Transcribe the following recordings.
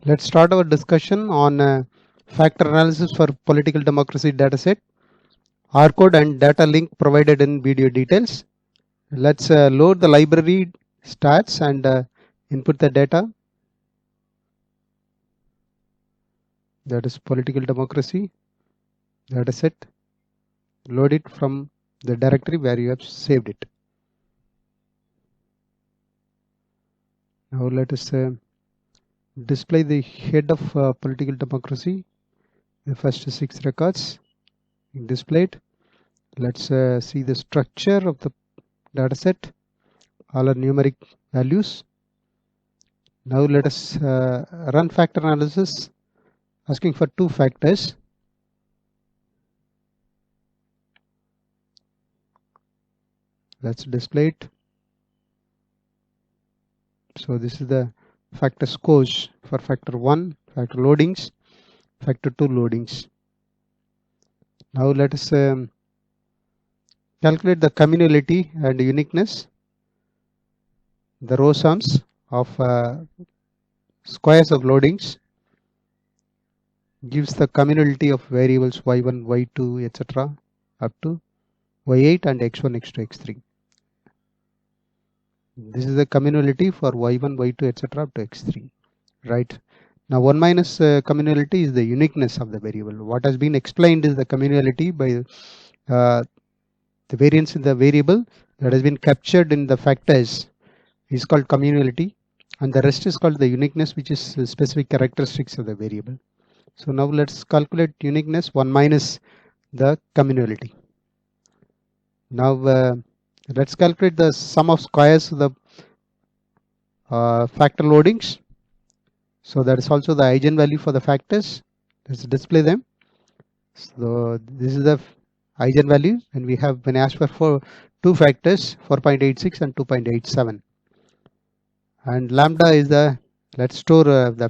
Let's start our discussion on factor analysis for political democracy dataset, R code and data link provided in video details. Let's load the library stats and input the data. That is political democracy dataset. Load it from the directory where you have saved it. Now let us display the head of political democracy, the first 6 records displayed. Let's see the structure of the dataset, all are numeric values. Now let us run factor analysis, asking for 2 factors. Let's display it. So this is the factor scores for factor 1, factor loadings, factor 2 loadings. Now let us calculate the communality and uniqueness, the row sums of squares of loadings gives the communality of variables y1, y2, etc. up to y8 and x1, x2, x3. This is the communality for y1, y2, etc. up to x3. Right. Now 1 minus communality is the uniqueness of the variable. What has been explained is the communality by the variance in the variable that has been captured in the factors is called communality, and the rest is called the uniqueness, which is specific characteristics of the variable. So now let's calculate uniqueness 1 minus the communality. Now let's calculate the sum of squares of the factor loadings. So that is also the eigenvalue for the factors. Let's display them. So this is the eigenvalue, and we have been asked for 2 factors, 4.86 and 2.87. And lambda is the, let's store the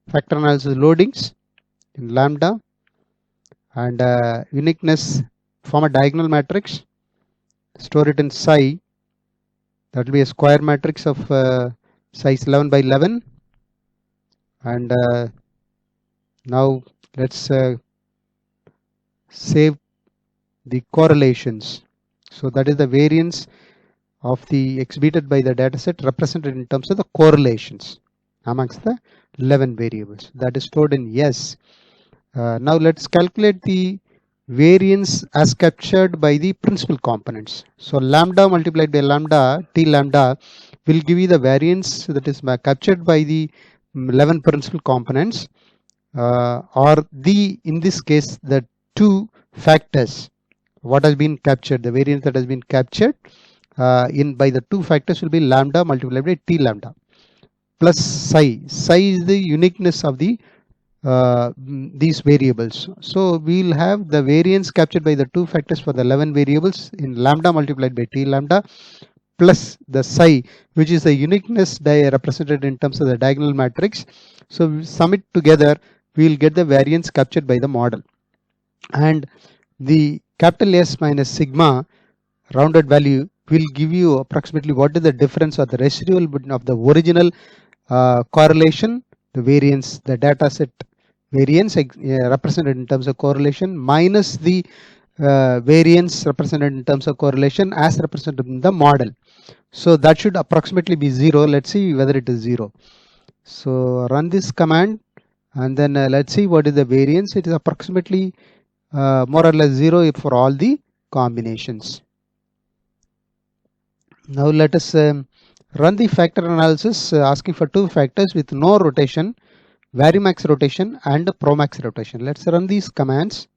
factor analysis loadings in lambda, and uniqueness, form a diagonal matrix, store it in psi. That will be a square matrix of size 11 by 11. And now let's save the correlations. So that is the variance of the exhibited by the dataset represented in terms of the correlations amongst the 11 variables. That is stored in S. Now let's calculate the variance as captured by the principal components. So lambda multiplied by lambda, T lambda, will give you the variance that is captured by the 11 principal components, or in this case the 2 factors. What has been captured, the variance that has been captured by the 2 factors will be lambda multiplied by T lambda plus psi. Psi is the uniqueness of the these variables. So we will have the variance captured by the 2 factors for the 11 variables in lambda multiplied by T lambda plus the psi, which is the uniqueness represented in terms of the diagonal matrix. So we sum it together, we will get the variance captured by the model. And the capital S minus sigma rounded value will give you approximately what is the difference or the residual of the original correlation, the variance, the data set variance represented in terms of correlation, minus the variance represented in terms of correlation as represented in the model. So that should approximately be 0. Let's see whether it is 0. So run this command, and then let's see what is the variance. It is approximately more or less 0 for all the combinations. Now let us run the factor analysis, asking for 2 factors with no rotation, varimax rotation and promax rotation. Let's run these commands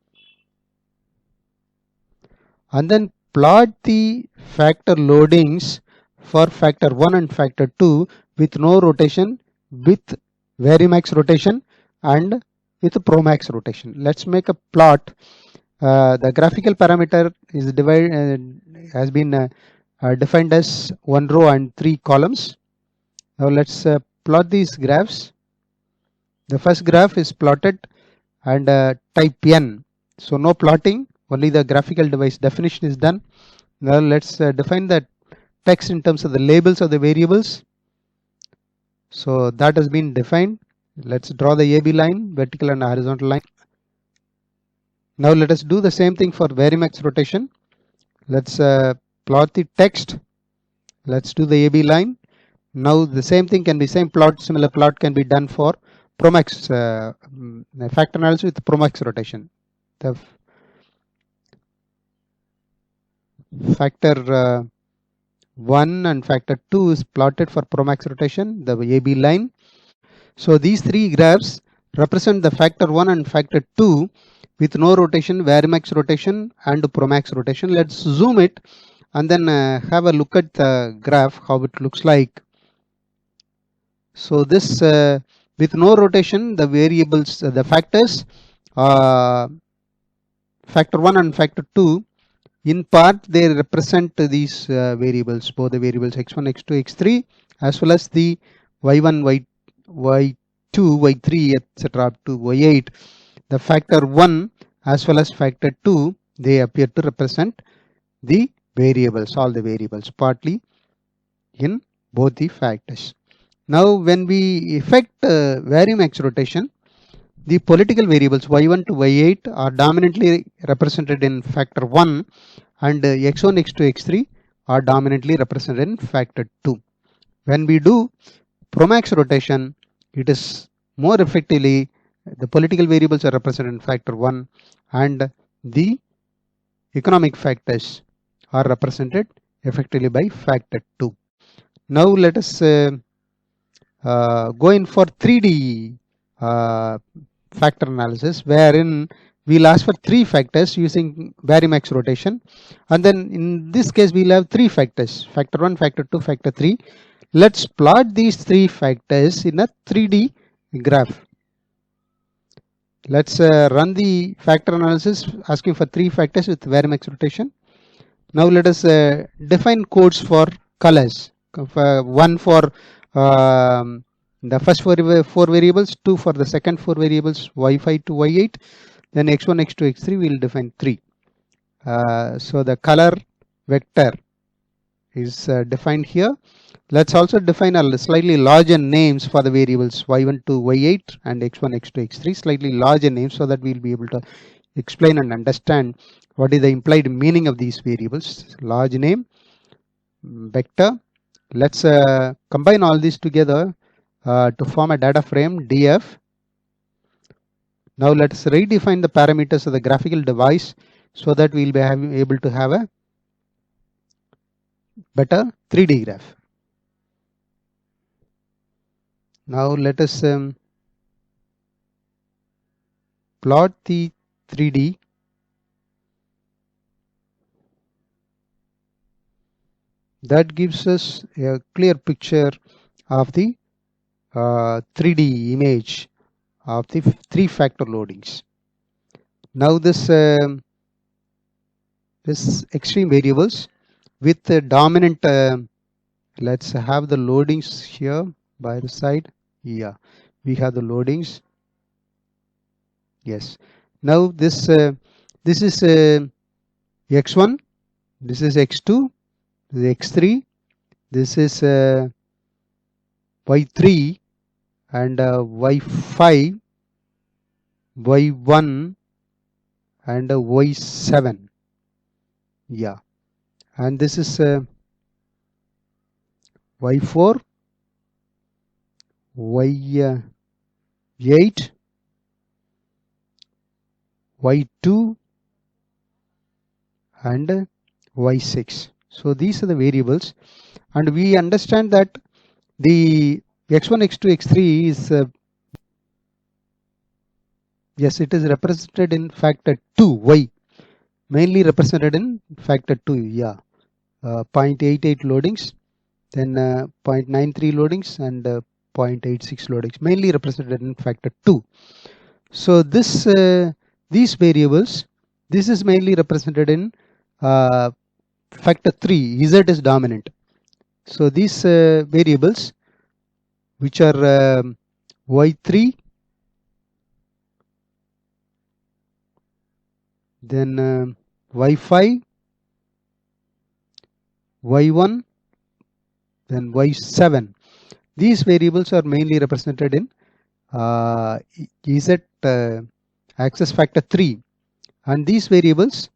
and then plot the factor loadings for factor 1 and factor 2 with no rotation, with varimax rotation and with promax rotation. Let's make a plot. The graphical parameter is has been defined as 1 row and 3 columns. Now let's plot these graphs. The first graph is plotted and type N. So no plotting, only the graphical device definition is done. Now let's define the text in terms of the labels of the variables. So that has been defined. Let's draw the AB line, vertical and horizontal line. Now let us do the same thing for Varimax rotation. Let's plot the text. Let's do the AB line. Now the same thing can be similar plot can be done for Promax factor analysis with Promax rotation. The factor 1 and factor 2 is plotted for Promax rotation, the AB line. So these three graphs represent the factor 1 and factor 2 with no rotation, Varimax rotation and Promax rotation. Let's zoom it and then have a look at the graph, how it looks like. So this with no rotation, the variables, the factors, factor 1 and factor 2, in part they represent these variables, both the variables x1, x2, x3, as well as the y1, y2, y3, etc. up to y8. The factor 1 as well as factor 2, they appear to represent the variables, all the variables, partly in both the factors. Now when we effect Varimax rotation, the political variables y1 to y8 are dominantly represented in factor 1 and x1, x2, x3 are dominantly represented in factor 2. When we do Promax rotation, it is more effectively the political variables are represented in factor 1 and the economic factors are represented effectively by factor 2. Now let us go in for 3D factor analysis, wherein we'll ask for three factors using Varimax rotation, and then in this case we'll have three factors, factor 1, factor 2, factor 3. Let's plot these three factors in a 3D graph. Let's run the factor analysis asking for three factors with Varimax rotation. Now let us define codes for colors. One for the first four variables, 2 for the second 4 variables, y5 to y8, then x1, x2, x3 we will define 3. So the color vector is defined here. Let's also define a slightly larger names for the variables y1 to y8 and x1, x2, x3, slightly larger names, so that we'll be able to explain and understand what is the implied meaning of these variables. Large name, vector. Let's combine all these together to form a data frame df. Now let's redefine the parameters of the graphical device so that we'll be able to have a better 3D graph. Now let us plot the 3D. That gives us a clear picture of the 3D image of the three factor loadings. Now this extreme variables with the dominant, let's have the loadings here by the side. Yeah, we have the loadings. Yes. Now this is x1, this is x2, this is x3, this is y3 and y5, y1 and y7. Yeah, and this is y4, y8, y2 and y6. So these are the variables, and we understand that the x1, x2, x3 is yes, it is represented in factor 2, y, mainly represented in factor 2. Yeah, 0.88 loadings, then 0.93 loadings and 0.86 loadings, mainly represented in factor 2. So this these variables, this is mainly represented in factor 3, z is dominant. So these variables, which are y3, then y5, y1, then y7. These variables are mainly represented in Z axis factor 3, and these variables,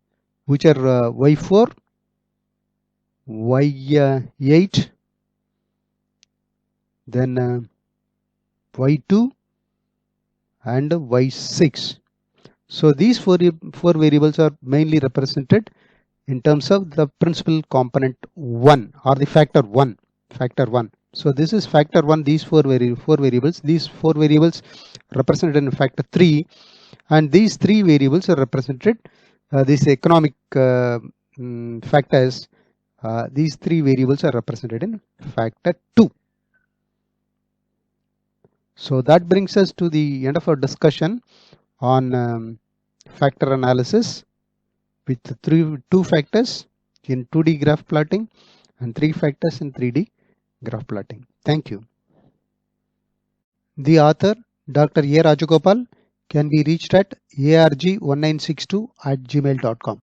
which are y4, y8, then y2 and y6. So these four variables are mainly represented in terms of the principal component 1 or the factor 1. So this is factor 1, these four variables. These four variables represented in factor 3, and these three variables are represented, these economic factors, these three variables are represented in factor 2. So that brings us to the end of our discussion on factor analysis with 2 factors in 2D graph plotting and 3 factors in 3D graph plotting. Thank you. The author, Dr. A. Rajagopal, can be reached at arg1962@gmail.com.